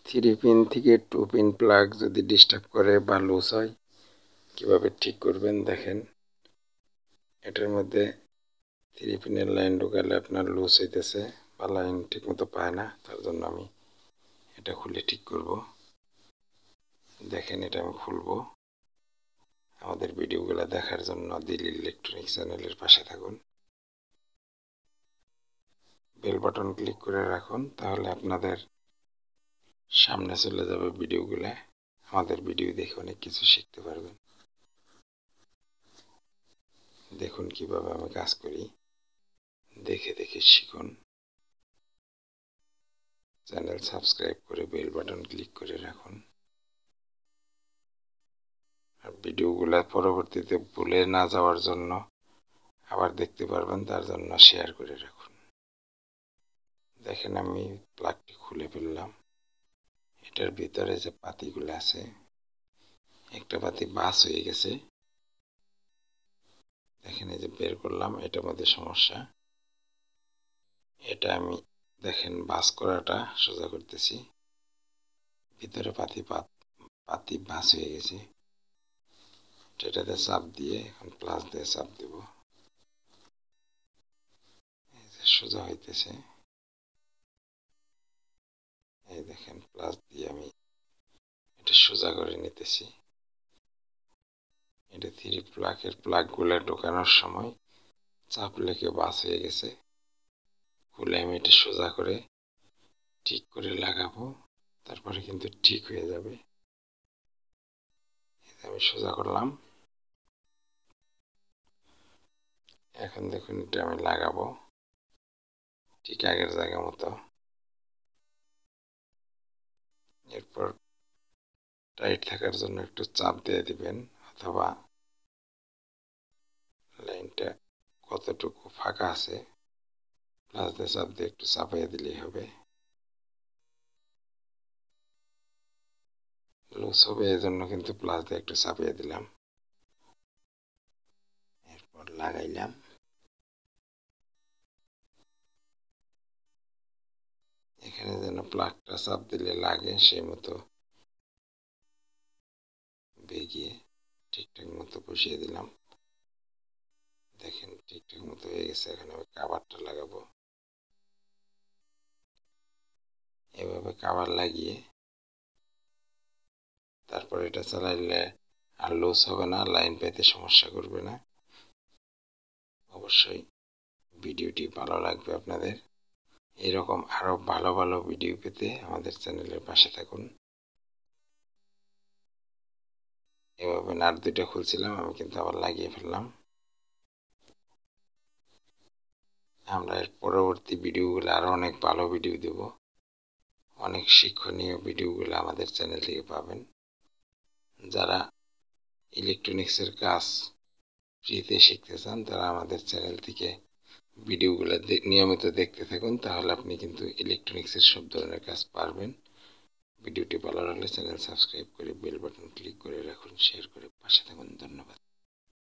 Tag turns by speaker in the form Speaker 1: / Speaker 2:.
Speaker 1: 3 pin থেকে 2 pin plug যদি disturb করে বা লুজ হয় কিভাবে ঠিক করবেন দেখেন। এটার মধ্যে 3 পিনের লাইন ঢোকালে আপনার লুজ হইতেছে বা লাইন ঠিকমতো পায় না, তার জন্য আমি এটা খুলে ঠিক করব। দেখেন এটা আমি খুলবো। আমাদের ভিডিওগুলো দেখার জন্য দিল ইলেকট্রনিক্স চ্যানেলের পাশে থাকুন, বেল বাটন ক্লিক করে রাখুন, তাহলে আপনাদের সামনে চলে যাবে ভিডিওগুলো। আমাদের ভিডিও দেখে অনেক কিছু শিখতে পারবেন। দেখুন কিভাবে আমি কাজ করি, দেখে দেখে শিখুন। চ্যানেল সাবস্ক্রাইব করে বেল বাটন ক্লিক করে রাখুন। আর ভিডিওগুলো পরবর্তীতে ভুলে না যাওয়ার জন্য আবার দেখতে পারবেন, তার জন্য শেয়ার করে রাখুন। দেখেন আমি প্লাগটি খুলে ফেললাম। এটার ভিতরে যে পাতিগুলো আছে, একটা পাতি বাস হয়ে গেছে। দেখেন এই যে বের করলাম, এটার মধ্যে সমস্যা। এটা আমি দেখেন বাস করাটা সোজা করতেছি, ভিতরে পাতি বাস হয়ে গেছে। এটাতে চাপ দিয়ে এখন প্লাস দিয়ে চাপ দেব, সোজা হইতেছে। এই দেখেন প্লাস দিয়ে আমি এটা সোজা করে নিতেছি। এটা 3 প্লাগগুলো ঢোকানোর সময় চাপ লেগে বাস হয়ে গেছে। খুলে আমি এটা সোজা করে ঠিক করে লাগাবো, তারপরে কিন্তু ঠিক হয়ে যাবে। আমি সোজা করলাম। এখন দেখুন এটা আমি লাগাবো ঠিক আগের জায়গা মতো। এরপর টাইট থাকার জন্য একটু চাপ দিয়ে দিবেন, অথবা লাইনটা কতটুকু ফাঁকা আছে প্লাস দিয়ে চাপ দিয়ে একটু চাপাইয়ে দিলেই হবে। লুজ হবে এই জন্য কিন্তু প্লাস দিয়ে একটু চাপিয়ে দিলাম। এরপর লাগাইলাম। এখানে যেন প্লাগটা চাপ দিলে লাগে সেই মতো বেগিয়ে ঠিকঠাক মতো বসিয়ে দিলাম। দেখেন ঠিকঠাক মতো হয়ে গেছে। এখন আমি কাভারটা লাগাবো। এভাবে কাভার লাগিয়ে তারপর এটা চালাইলে আর লুজ হবে না, লাইন পেতে সমস্যা করবে না। অবশ্যই ভিডিওটি ভালো লাগবে আপনাদের। এরকম আরো ভালো ভালো ভিডিও পেতে আমাদের চ্যানেলের পাশে থাকুন। এভাবে নাট দুইটা খুলছিলাম, আমি কিন্তু আবার লাগিয়ে ফেললাম। আমরা এর পরবর্তী ভিডিওগুলো আরো অনেক ভালো ভিডিও দেব। অনেক শিক্ষণীয় ভিডিওগুলো আমাদের চ্যানেল থেকে পাবেন। যারা ইলেকট্রনিক্সের কাজ ফ্রিতে শিখতে চান তারা আমাদের চ্যানেল থেকে ভিডিওগুলো নিয়মিত দেখতে থাকুন, তাহলে আপনি কিন্তু ইলেকট্রনিক্সের সব ধরনের কাজ পারবেন। ভিডিওটি ভালো লাগলে চ্যানেল সাবস্ক্রাইব করে বেল বাটন ক্লিক করে রাখুন, শেয়ার করে পাশে থাকুন। ধন্যবাদ।